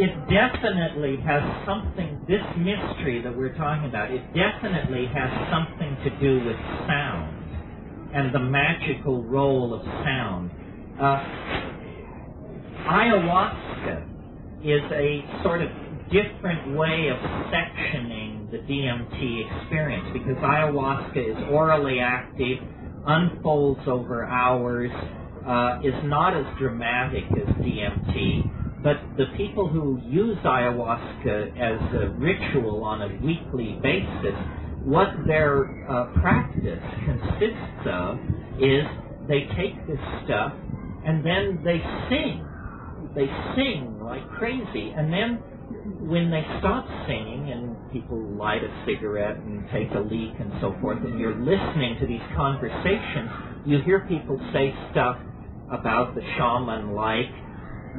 it definitely has something, this mystery that we're talking about, it definitely has something to do with sound and the magical role of sound. Ayahuasca is a sort of different way of sectioning the DMT experience, because ayahuasca is orally active, unfolds over hours, is not as dramatic as DMT, but the people who use ayahuasca as a ritual on a weekly basis, what their practice consists of is they take this stuff and then they sing. They sing like crazy, and then when they stop singing and people light a cigarette and take a leak and so forth, and you're listening to these conversations, you hear people say stuff about the shaman like,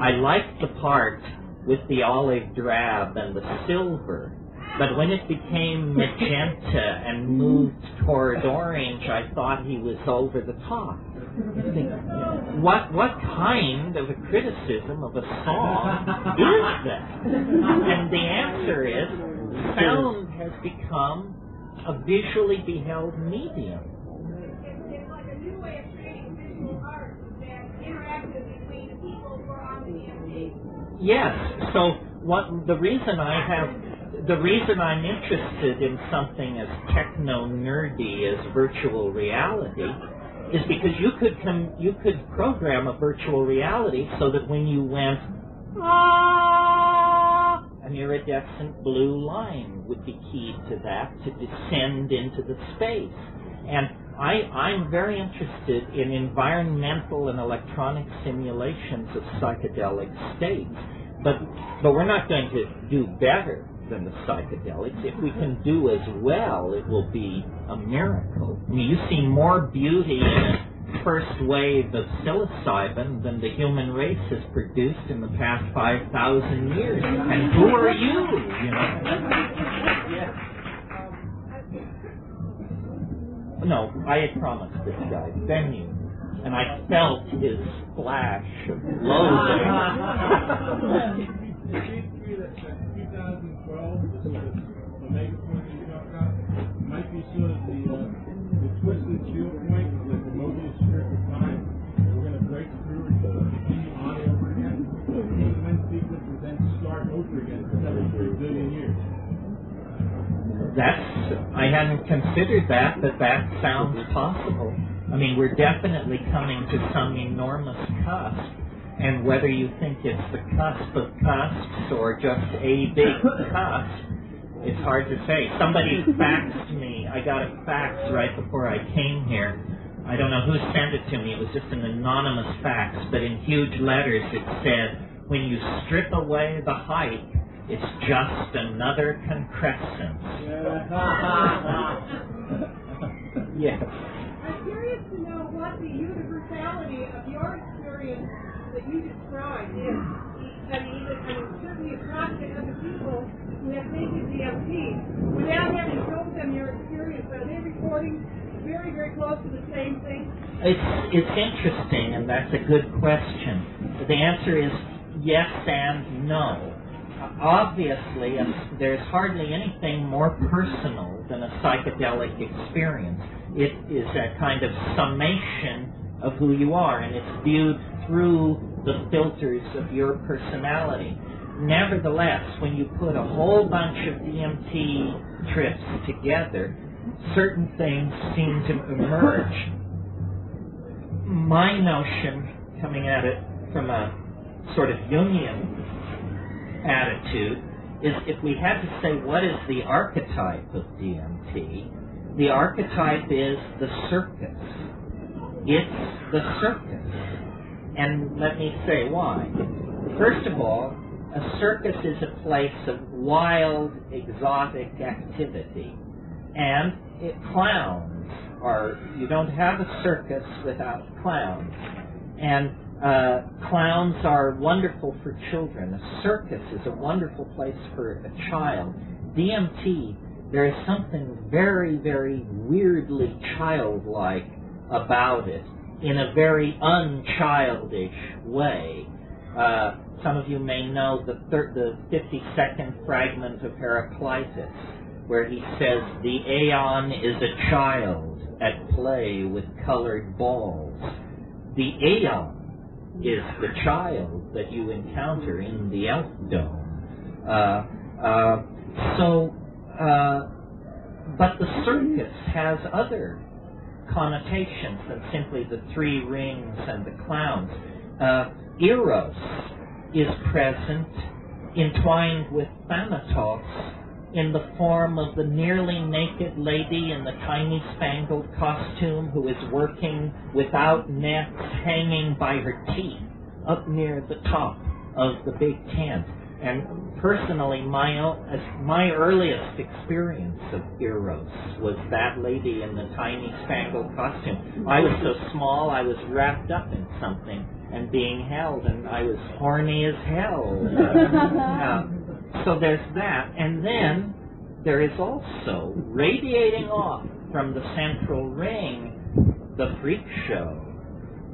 I like the part with the olive drab and the silver, but when it became magenta and moved toward orange, I thought he was over the top. You think, what kind of a criticism of a song is that? And the answer is, sound has become a visually beheld medium. It's like a new way of creating visual art that interactive between the people who are on the DMT. Yes. So the reason I'm interested in something as techno-nerdy as virtual reality is because you could program a virtual reality so that when you went, ah, an iridescent blue line would be keyed to that to descend into the space. And I'm very interested in environmental and electronic simulations of psychedelic states. But we're not going to do better than the psychedelics. If we can do as well, it will be a miracle. I mean, you see more beauty in a first wave of psilocybin than the human race has produced in the past 5,000 years. And who are you? You know? No, I had promised this guy venue, and I felt his flash of loathing. The mega point that you talk about might be sort of the twisted shield point, like the Mobius strip of time. We're going to break through and continue on over again. The event sequence will then start over again for 73 billion years. I hadn't considered that, but that sounds possible. I mean, we're definitely coming to some enormous cusp. And whether you think it's the cusp of cusps or just a big cusp, it's hard to say. Somebody faxed me. I got a fax right before I came here. I don't know who sent it to me. It was just an anonymous fax, but in huge letters it said, when you strip away the height, it's just another concrescence. Yes. I'm curious to know what the universality of your experience that you described is. I mean, certainly it's not to other people who have taken DMT. Without having told them your experience, are they reporting very, very close to the same thing? It's interesting, and that's a good question. The answer is yes and no. Obviously, there's hardly anything more personal than a psychedelic experience. It is a kind of summation of who you are, and it's viewed through the filters of your personality. Nevertheless, when you put a whole bunch of DMT trips together, certain things seem to emerge. My notion, coming at it from a sort of Jungian attitude, is if we had to say what is the archetype of DMT, the archetype is the circus. It's the circus. And let me say why. First of all, a circus is a place of wild, exotic activity. And clowns are, you don't have a circus without clowns. And clowns are wonderful for children. A circus is a wonderful place for a child. DMT, there is something very, very weirdly childlike about it in a very unchildish way. Some of you may know the 52nd fragment of Heraclitus, where he says, the aeon is a child at play with colored balls. The aeon is the child that you encounter in the elf dome. But the circus has other connotations than simply the three rings and the clowns. Eros is present, entwined with Thanatos, in the form of the nearly naked lady in the tiny spangled costume who is working without nets, hanging by her teeth up near the top of the big tent. And personally, my earliest experience of Eros was that lady in the tiny spangled costume. I was so small, I was wrapped up in something and being held, and I was horny as hell. So there's that. And then there is also, radiating off from the central ring, the freak show.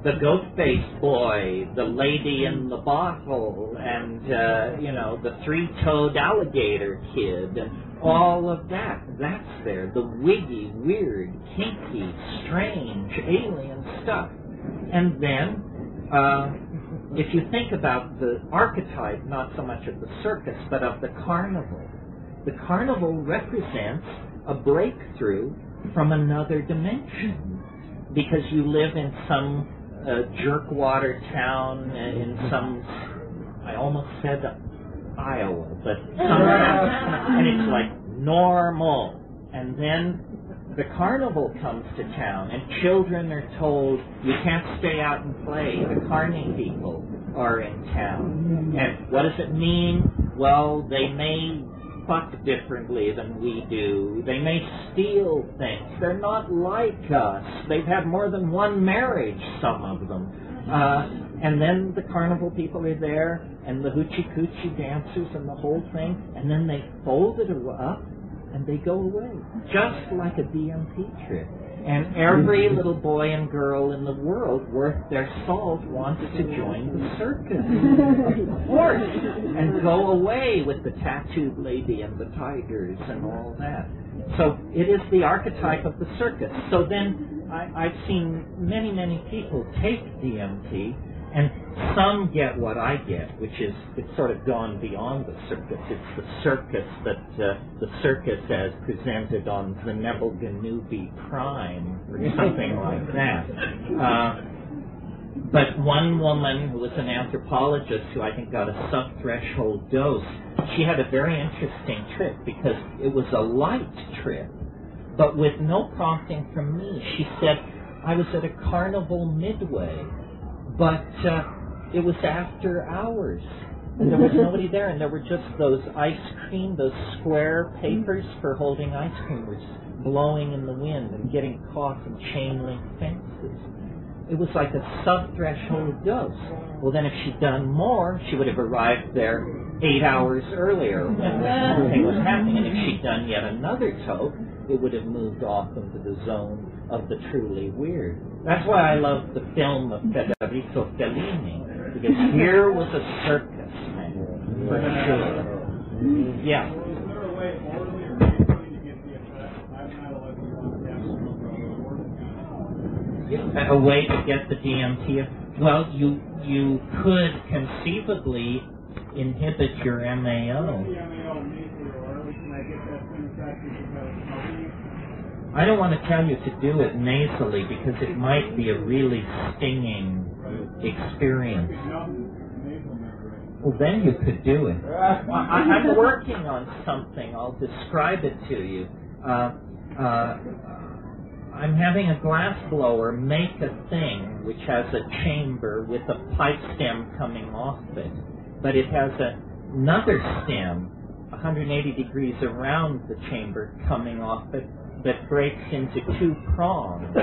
The goat-faced boy, the lady in the bottle, and, the three-toed alligator kid, and all of that. That's there. The wiggy, weird, kinky, strange, alien stuff. And then, if you think about the archetype, not so much of the circus, but of the carnival represents a breakthrough from another dimension. Because you live in some jerkwater town in some, I almost said Iowa, but and it's like normal. And then the carnival comes to town, and children are told, you can't stay out and play. The carny people are in town. And what does it mean? Well, they may fuck differently than we do. They may steal things. They're not like us. They've had more than one marriage, some of them. And then the carnival people are there, and the hoochie-coochie dancers and the whole thing, and then they fold it up, and they go away. Just like a DMT trip. And every little boy and girl in the world worth their salt wants to join the circus, of course, and go away with the tattooed lady and the tigers and all that. So it is the archetype of the circus. So then I've seen many, many people take DMT, and some get what I get, which is it's sort of gone beyond the circus. It's the circus that the circus as presented on the Nebelganubi Prime or something like that. But one woman who was an anthropologist who I think got a sub-threshold dose, she had a very interesting trip because it was a light trip, but with no prompting from me. She said, I was at a carnival midway, but it was after hours, and there was nobody there, and there were just those those square papers for holding ice cream were just blowing in the wind and getting caught in chain link fences. It was like a sub-threshold dose. Well, then if she'd done more, she would have arrived there 8 hours earlier when the thing was happening, and if she'd done yet another toke, it would have moved off into the zone of the truly weird. That's why I love the film of Federico Fellini, because here was a circus, man, for sure. Yeah. A way to get the DMT? Well, you could conceivably inhibit your MAO. I don't want to tell you to do it nasally because it might be a really stinging experience. Well, then you could do it. I'm working on something. I'll describe it to you. I'm having a glass blower make a thing which has a chamber with a pipe stem coming off it. But it has another stem 180 degrees around the chamber coming off it that breaks into two prongs.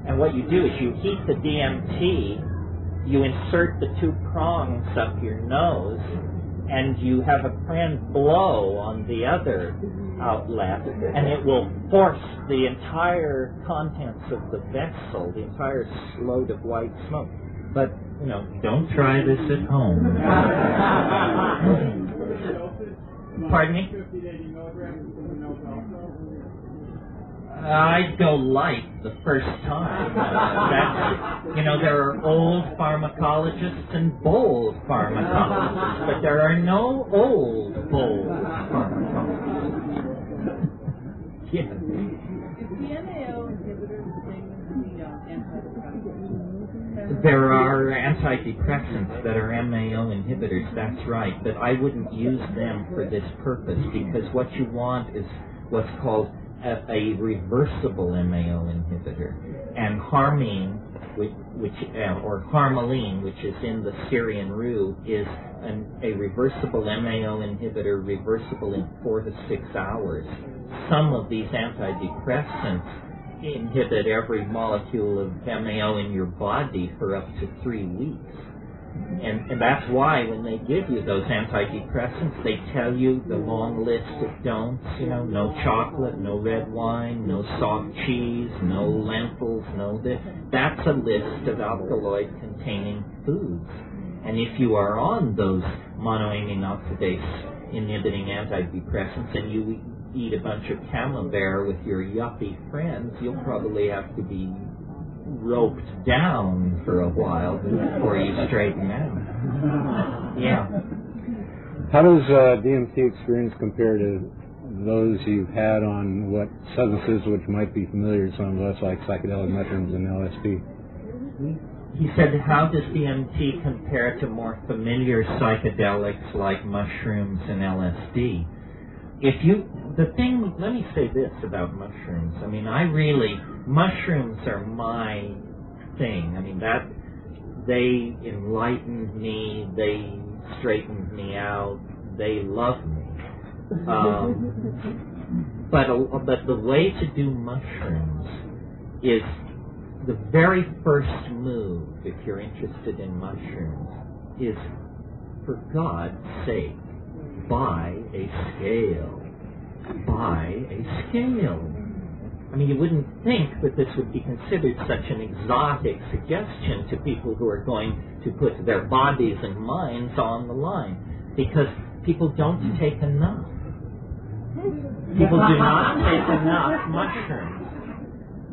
And what you do is you heat the DMT, you insert the two prongs up your nose, and you have a friend blow on the other outlet, and it will force the entire contents of the vessel, the entire load of white smoke, But, you know, don't try this at home. Pardon me? 50 to 80 milligrams of something else also? I'd go light the first time. That's, you know, there are old pharmacologists and bold pharmacologists, but there are no old, bold pharmacologists. Yeah. Is the MAO inhibitor the same as the antidepressants? There are antidepressants that are MAO inhibitors, that's right, but I wouldn't use them for this purpose because what you want is what's called a reversible MAO inhibitor. And harmine, or harmaline, which is in the Syrian rue, is a reversible MAO inhibitor, reversible in 4 to 6 hours. Some of these antidepressants inhibit every molecule of MAO in your body for up to 3 weeks. And that's why when they give you those antidepressants, they tell you the long list of don'ts, you know, no chocolate, no red wine, no soft cheese, no lentils, no this. That's a list of alkaloid-containing foods. And if you are on those monoamine oxidase inhibiting antidepressants and you eat a bunch of camembert with your yuppie friends, you'll probably have to be roped down for a while before you straighten out. Yeah. How does DMT experience compare to those you've had on what substances which might be familiar to some of us, like psychedelic mushrooms and LSD? He said, how does DMT compare to more familiar psychedelics like mushrooms and LSD? Let me say this about mushrooms. I mean, mushrooms are my thing. I mean, they enlightened me, they straightened me out, they love me. But the way to do mushrooms is the very first move, if you're interested in mushrooms, is, for God's sake, buy a scale. Buy a scale. I mean, you wouldn't think that this would be considered such an exotic suggestion to people who are going to put their bodies and minds on the line, because people don't take enough. People do not take enough mushrooms.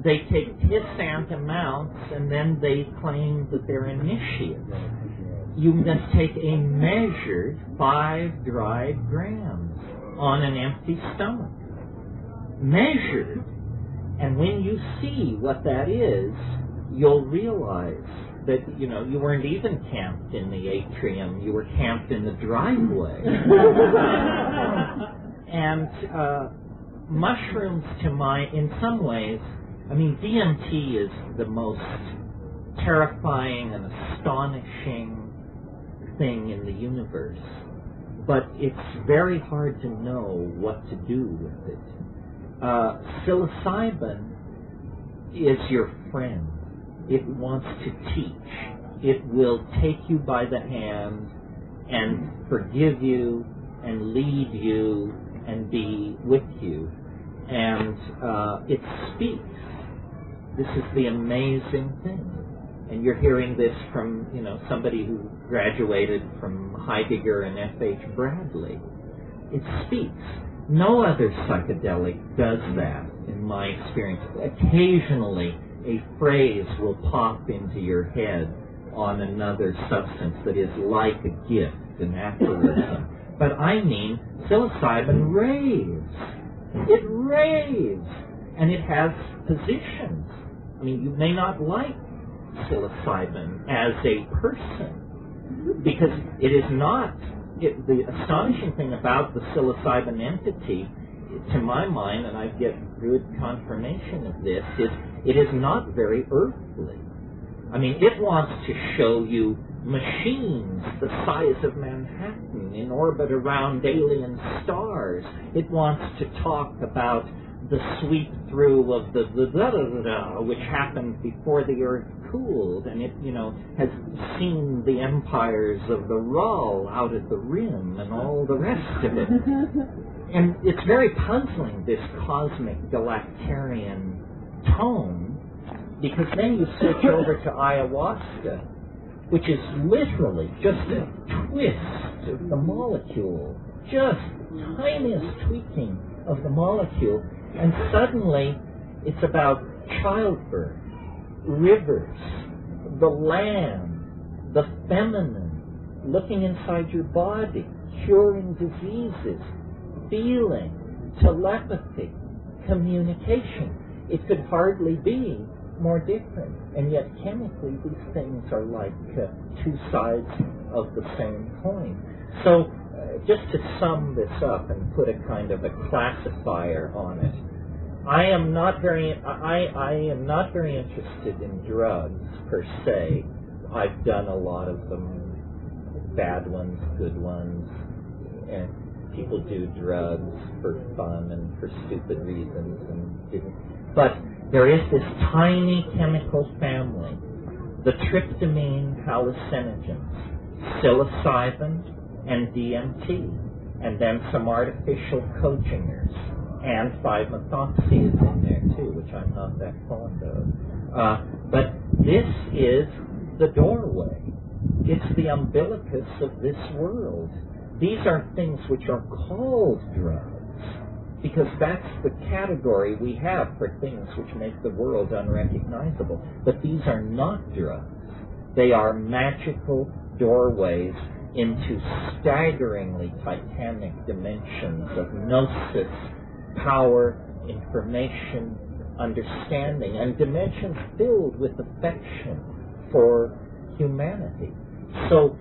They take pissant amounts and then they claim that they're initiates. You must take a measured 5 dried grams on an empty stomach. Measured. And when you see what that is, you'll realize that, you know, you weren't even camped in the atrium, you were camped in the driveway. And mushrooms, in some ways, I mean, DMT is the most terrifying and astonishing thing in the universe. But it's very hard to know what to do with it. Psilocybin is your friend. It wants to teach. It will take you by the hand and forgive you and lead you and be with you. And it speaks. This is the amazing thing. And you're hearing this from, you know, somebody who graduated from Heidegger and F.H. Bradley. It speaks. No other psychedelic does that, in my experience. Occasionally, a phrase will pop into your head on another substance that is like a gift, an aphorism. But I mean, psilocybin raves. It raves. And it has positions. I mean, you may not like psilocybin as a person, because it is not, the astonishing thing about the psilocybin entity, to my mind, and I get good confirmation of this, is it is not very earthly. I mean, it wants to show you machines the size of Manhattan in orbit around alien stars. It wants to talk about the sweep through of the which happened before the Earth cooled, and it, you know, has seen the empires of the Rull out at the rim and all the rest of it. And it's very puzzling, this cosmic galactarian tone, because then you switch over to ayahuasca, which is literally just a twist of the molecule, just tiniest tweaking of the molecule, and suddenly it's about childbirth, rivers, the land, the feminine, looking inside your body, curing diseases, feeling, telepathy, communication. It could hardly be more different, and yet chemically these things are like two sides of the same coin. So just to sum this up and put a kind of a classifier on it, I am not very interested in drugs per se. I've done a lot of them, bad ones, good ones, and people do drugs for fun and for stupid reasons and didn't. But there is this tiny chemical family, the tryptamine hallucinogens, psilocybin and DMT, and then some artificial coagingers, and 5-methoxy is in there too, which I'm not that fond of. But this is the doorway. It's the umbilicus of this world. These are things which are called drugs, because that's the category we have for things which make the world unrecognizable. But these are not drugs. They are magical doorways into staggeringly titanic dimensions of gnosis, power, information, understanding, and dimensions filled with affection for humanity. So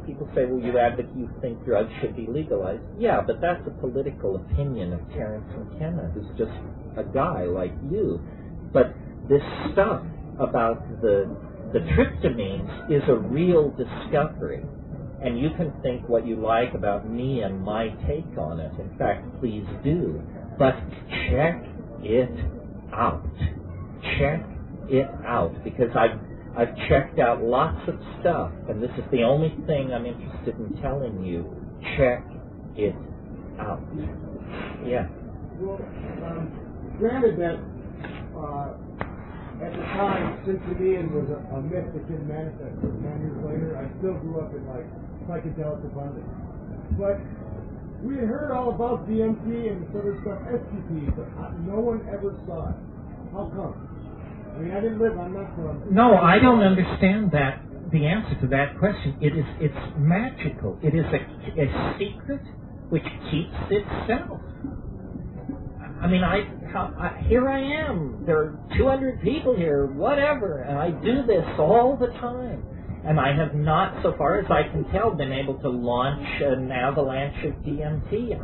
people say, well, you think drugs should be legalized. Yeah, but that's a political opinion of Terence McKenna, who's just a guy like you. But this stuff about the tryptamines is a real discovery. And you can think what you like about me and my take on it. In fact, please do. But check it out. Check it out. Because I've checked out lots of stuff, and this is the only thing I'm interested in telling you. Check it out. Yeah. Well, granted that at the time, Cincinnatian was a myth that didn't manifest. 10 years later, I still grew up in like psychedelic abundance. But we had heard all about DMT and this other stuff, STP, but no one ever saw it. How come? I mean, I didn't live, I'm not from... No, I don't understand that. The answer to that question, it's magical. It is a secret which keeps itself. I mean, here I am. There are 200 people here, whatever, and I do this all the time. And I have not, so far as I can tell, been able to launch an avalanche of DMT.